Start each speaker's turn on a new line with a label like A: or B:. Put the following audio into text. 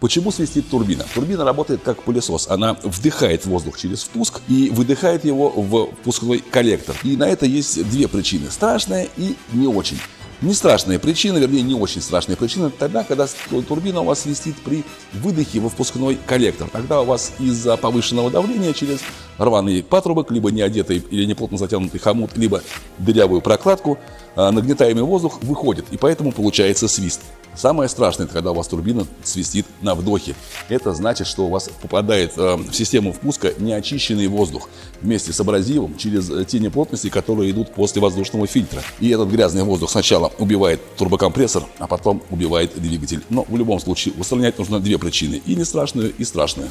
A: Почему свистит турбина? Турбина работает как пылесос. Она вдыхает воздух через впуск и выдыхает его в впускной коллектор. И на это есть две причины. Страшная и не очень. Не страшная причина, вернее, не очень страшная причина, тогда, когда турбина у вас свистит при выдохе во впускной коллектор. Тогда у вас из-за повышенного давления через рваный патрубок, либо неодетый или неплотно затянутый хомут, либо дырявую прокладку, нагнетаемый воздух выходит, и поэтому получается свист. Самое страшное, это когда у вас турбина свистит на вдохе. Это значит, что у вас попадает в систему впуска неочищенный воздух вместе с абразивом через те неплотности, которые идут после воздушного фильтра. И этот грязный воздух сначала убивает турбокомпрессор, а потом убивает двигатель. Но в любом случае устранять нужно две причины: и не страшную, и страшную.